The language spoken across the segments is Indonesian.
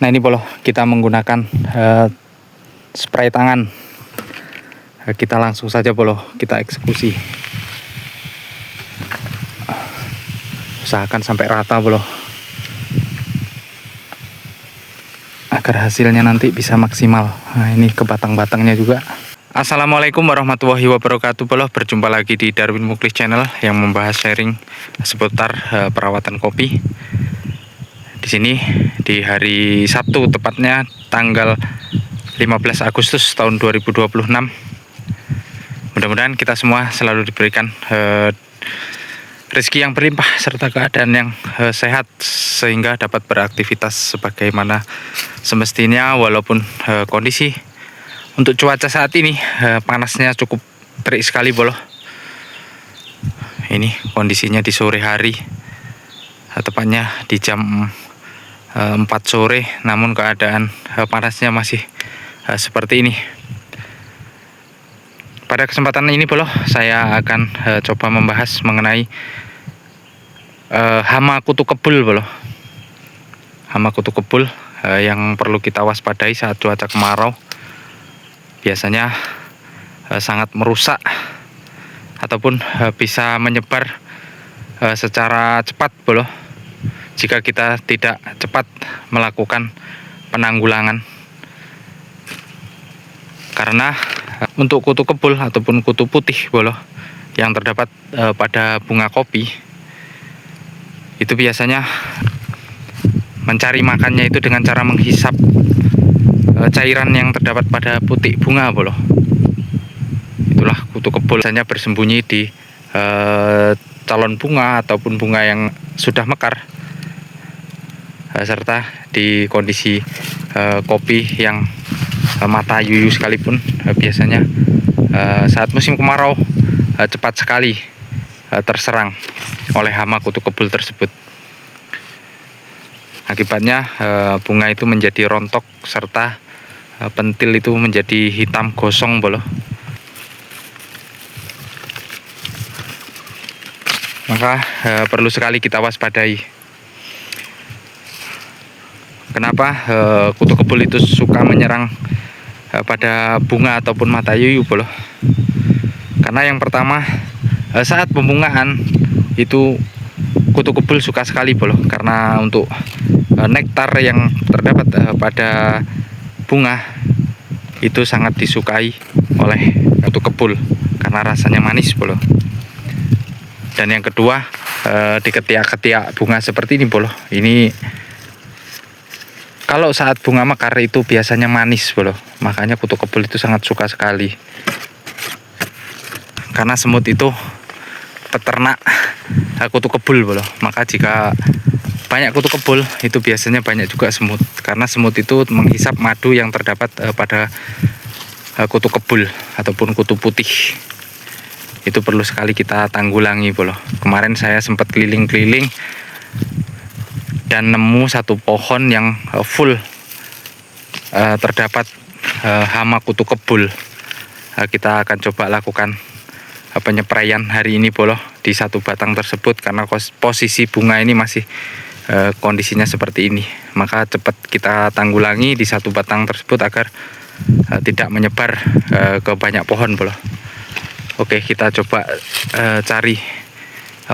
Nah ini bolo, kita menggunakan spray tangan. Kita langsung saja bolo, kita eksekusi. Usahakan sampai rata bolo, agar hasilnya nanti bisa maksimal. Nah ini ke batang-batangnya juga. Assalamualaikum warahmatullahi wabarakatuh bolo. Berjumpa lagi di Darwin Muklis Channel yang membahas sharing seputar perawatan kopi. Di sini di hari Sabtu, tepatnya tanggal 15 Agustus tahun 2026. Mudah-mudahan kita semua selalu diberikan rezeki yang berlimpah serta keadaan yang sehat sehingga dapat beraktivitas sebagaimana semestinya, walaupun kondisi untuk cuaca saat ini panasnya cukup terik sekali bolo. Ini kondisinya di sore hari, tepatnya di jam 4 sore, namun keadaan panasnya masih seperti ini. Pada kesempatan ini bolo, saya akan coba membahas mengenai hama kutu kebul bolo. Hama kutu kebul yang perlu kita waspadai saat cuaca kemarau. Biasanya sangat merusak ataupun bisa menyebar secara cepat bolo, jika kita tidak cepat melakukan penanggulangan. Karena untuk kutu kebul ataupun kutu putih bolo yang terdapat pada bunga kopi, itu biasanya mencari makannya itu dengan cara menghisap cairan yang terdapat pada putik bunga bolo. Itulah kutu kebul, biasanya bersembunyi di calon bunga ataupun bunga yang sudah mekar, serta di kondisi kopi yang mata yuyu sekalipun. Biasanya saat musim kemarau cepat sekali terserang oleh hama kutu kebul tersebut. Akibatnya bunga itu menjadi rontok serta pentil itu menjadi hitam gosong bolo. Maka perlu sekali kita waspadai. Kenapa kutu kebul itu suka menyerang pada bunga ataupun mata yuyu bolo? Karena yang pertama, saat pembungaan itu kutu kebul suka sekali bolo, karena untuk nektar yang terdapat pada bunga itu sangat disukai oleh kutu kebul karena rasanya manis bolo. Dan yang kedua, di ketiak-ketiak bunga seperti ini bolo, ini kalau saat bunga mekar itu biasanya manis bolo, makanya kutu kebul itu sangat suka sekali. Karena semut itu peternak kutu kebul bolo, maka jika banyak kutu kebul itu biasanya banyak juga semut, karena semut itu menghisap madu yang terdapat pada kutu kebul ataupun kutu putih. Itu perlu sekali kita tanggulangi bolo. Kemarin saya sempat keliling-keliling dan nemu satu pohon yang full terdapat hama kutu kebul. Kita akan coba lakukan penyepraian hari ini bolo di satu batang tersebut, karena posisi bunga ini masih kondisinya seperti ini. Maka cepat kita tanggulangi di satu batang tersebut agar tidak menyebar ke banyak pohon bolo. Oke, kita coba cari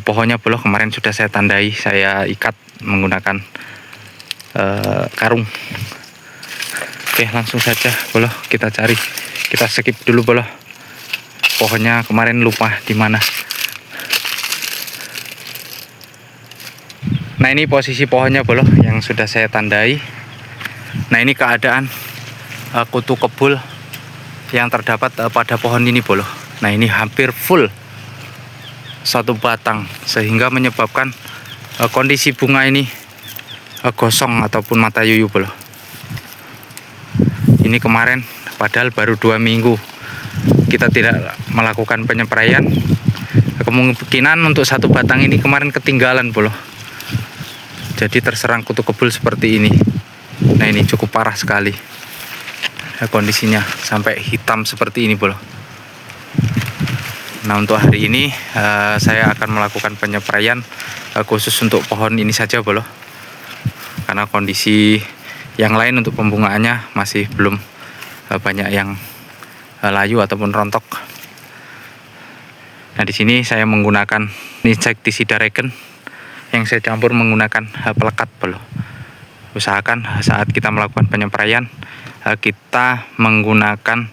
pohonnya bolo. Kemarin sudah saya tandai, saya ikat menggunakan karung. Oke, langsung saja bolo kita cari. Kita skip dulu bolo, pohonnya kemarin lupa di mana. Nah ini posisi pohonnya bolo yang sudah saya tandai. Nah ini keadaan kutu kebul yang terdapat pada pohon ini bolo. Nah ini hampir full satu batang, sehingga menyebabkan kondisi bunga ini gosong ataupun mata yuyu bolo. Ini kemarin padahal baru 2 minggu kita tidak melakukan penyepraian. Kemungkinan untuk satu batang ini kemarin ketinggalan bolo, jadi terserang kutu kebul seperti ini. Nah ini cukup parah sekali kondisinya, sampai hitam seperti ini bolo. Nah untuk hari ini saya akan melakukan penyepraian khusus untuk pohon ini saja bolo, karena kondisi Yang lain untuk pembungaannya masih belum banyak yang layu ataupun rontok. Nah, di sini saya menggunakan insektisida regen yang saya campur menggunakan pelekat bolo. Usahakan saat kita melakukan penyepraian kita menggunakan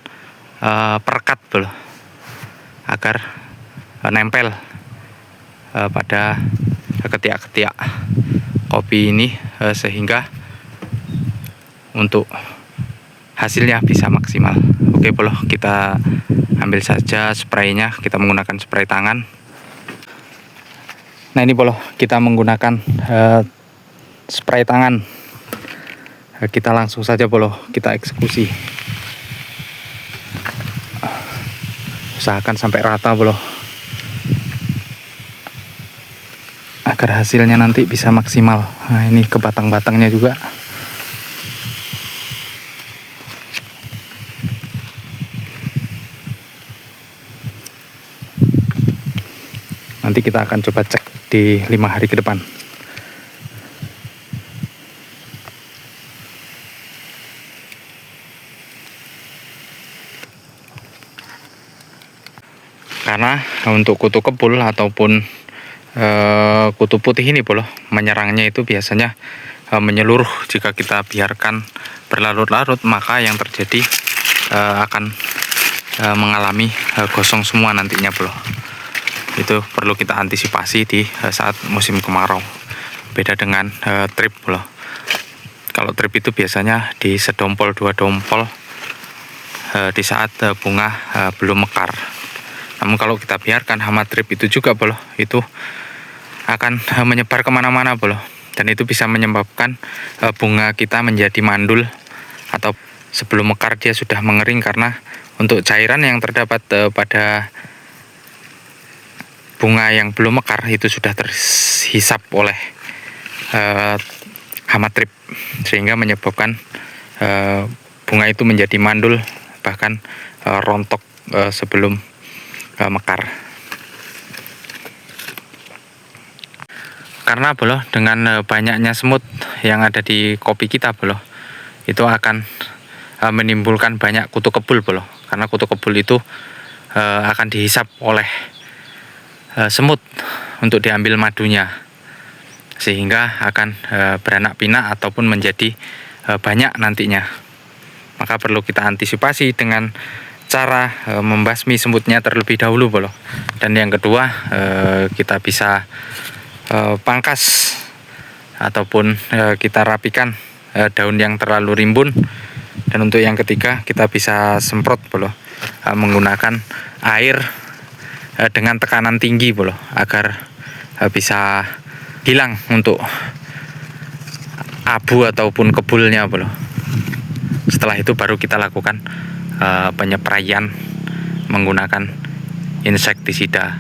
perekat bolo, agar nempel pada ketiak-ketiak kopi ini, sehingga untuk hasilnya bisa maksimal. Oke bolo, kita ambil saja spraynya. Kita menggunakan spray tangan. Nah, ini bolo, kita menggunakan spray tangan. Kita langsung saja bolo, kita eksekusi. Usahakan sampai rata bolo, agar hasilnya nanti bisa maksimal. Nah, ini ke batang-batangnya juga. Nanti kita akan coba cek di 5 hari ke depan. Karena untuk kutu kebul ataupun kutu putih ini bolo, menyerangnya itu biasanya menyeluruh. Jika kita biarkan berlarut-larut, maka yang terjadi akan mengalami gosong semua nantinya bolo. Itu perlu kita antisipasi di saat musim kemarau. Beda dengan trip bolo. Kalau trip itu biasanya di sedompol 2 dompol di saat bunga belum mekar. Namun kalau kita biarkan, hama trip itu juga bolo, itu akan menyebar kemana-mana bolo, dan itu bisa menyebabkan bunga kita menjadi mandul, atau sebelum mekar dia sudah mengering, karena untuk cairan yang terdapat pada bunga yang belum mekar itu sudah terhisap oleh hama trip, sehingga menyebabkan bunga itu menjadi mandul, bahkan rontok sebelum mekar. Karena bolo, dengan banyaknya semut yang ada di kopi kita bolo, itu akan menimbulkan banyak kutu kebul bolo. Karena kutu kebul itu akan dihisap oleh semut untuk diambil madunya, sehingga akan beranak pinak ataupun menjadi banyak nantinya. Maka perlu kita antisipasi dengan cara membasmi semutnya terlebih dahulu bolo. Dan yang kedua, kita bisa pangkas ataupun kita rapikan daun yang terlalu rimbun. Dan untuk yang ketiga, kita bisa semprot bolo menggunakan air dengan tekanan tinggi bolo, agar bisa hilang untuk abu ataupun kebulnya bolo. Setelah itu baru kita lakukan penyepraian menggunakan insektisida.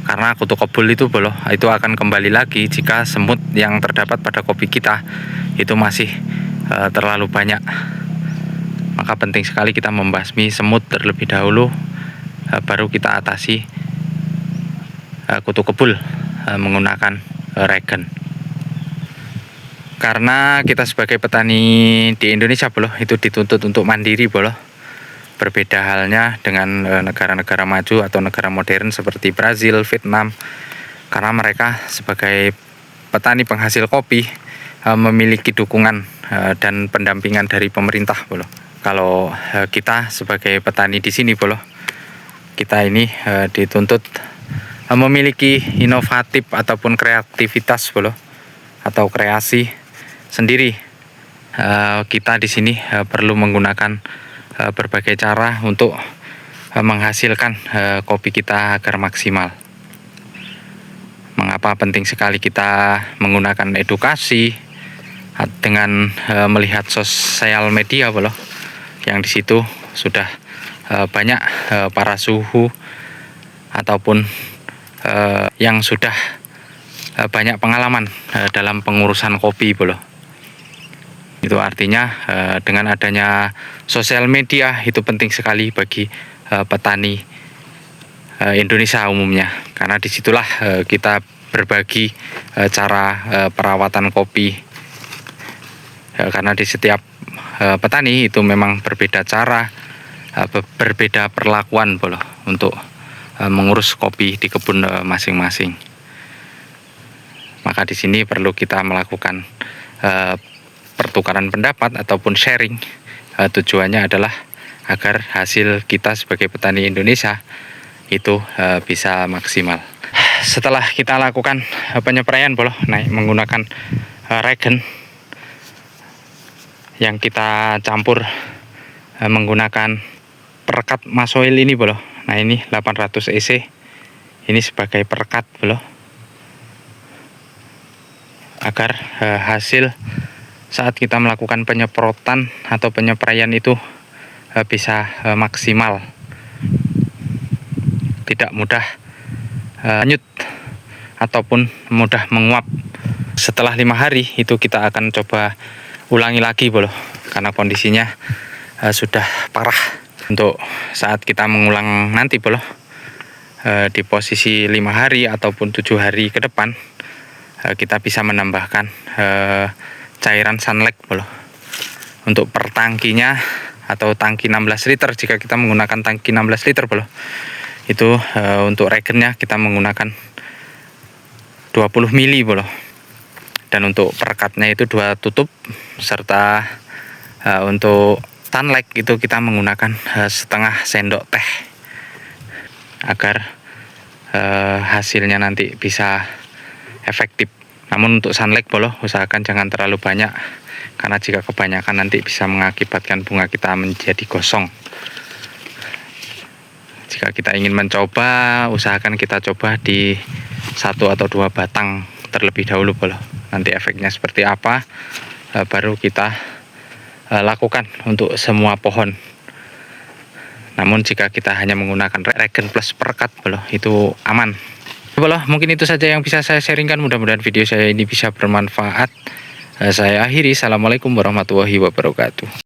Karena kutu kebul itu bolo, itu akan kembali lagi jika semut yang terdapat pada kopi kita itu masih terlalu banyak. Maka penting sekali kita membasmi semut terlebih dahulu, baru kita atasi kutu kebul menggunakan regen. Karena kita sebagai petani di Indonesia bolo, itu dituntut untuk mandiri bolo. Berbeda halnya dengan negara-negara maju atau negara modern seperti Brazil, Vietnam. Karena mereka sebagai petani penghasil kopi memiliki dukungan dan pendampingan dari pemerintah bolo. Kalau kita sebagai petani di sini bolo, kita ini dituntut memiliki inovatif ataupun kreativitas bolo, atau kreasi sendiri. Kita di sini perlu menggunakan berbagai cara untuk menghasilkan kopi kita agar maksimal. Mengapa penting sekali kita menggunakan edukasi dengan melihat sosial media bolo, yang di situ sudah banyak para suhu ataupun yang sudah banyak pengalaman dalam pengurusan kopi bolo. Itu artinya dengan adanya sosial media itu penting sekali bagi petani Indonesia umumnya, karena disitulah kita berbagi cara perawatan kopi karena di setiap petani itu memang berbeda cara, berbeda perlakuan bolo untuk mengurus kopi di kebun masing-masing. Maka di sini perlu kita melakukan pertukaran pendapat ataupun sharing. Tujuannya adalah agar hasil kita sebagai petani Indonesia itu bisa maksimal. Setelah kita lakukan penyepraian bolo menggunakan regen yang kita campur menggunakan perekat masoil ini bolo. Nah ini 800 EC, ini sebagai perekat bolo, agar hasil saat kita melakukan penyemprotan atau penyepraian itu bisa maksimal, tidak mudah hanyut ataupun mudah menguap. Setelah 5 hari itu kita akan coba ulangi lagi bolo, karena kondisinya sudah parah. Untuk saat kita mengulang nanti bolo, di posisi 5 hari ataupun 7 hari ke depan, kita bisa menambahkan cairan sunlight bolo. Untuk per tangkinya atau tangki 16 liter, jika kita menggunakan tangki 16 liter bolo, itu untuk regennya kita menggunakan 20 mili bolo. Dan untuk perekatnya itu 2 tutup, serta untuk sunlight itu kita menggunakan setengah sendok teh, agar hasilnya nanti bisa efektif. Namun untuk sunlight bolo usahakan jangan terlalu banyak, karena jika kebanyakan nanti bisa mengakibatkan bunga kita menjadi gosong. Jika kita ingin mencoba, usahakan kita coba di 1 atau 2 batang terlebih dahulu bolo. Nanti efeknya seperti apa baru kita lakukan untuk semua pohon. Namun jika kita hanya menggunakan regen plus perekat bolo, itu aman bolo. Mungkin itu saja yang bisa saya sharingkan. Mudah-mudahan video saya ini bisa bermanfaat. Saya akhiri. Assalamualaikum warahmatullahi wabarakatuh.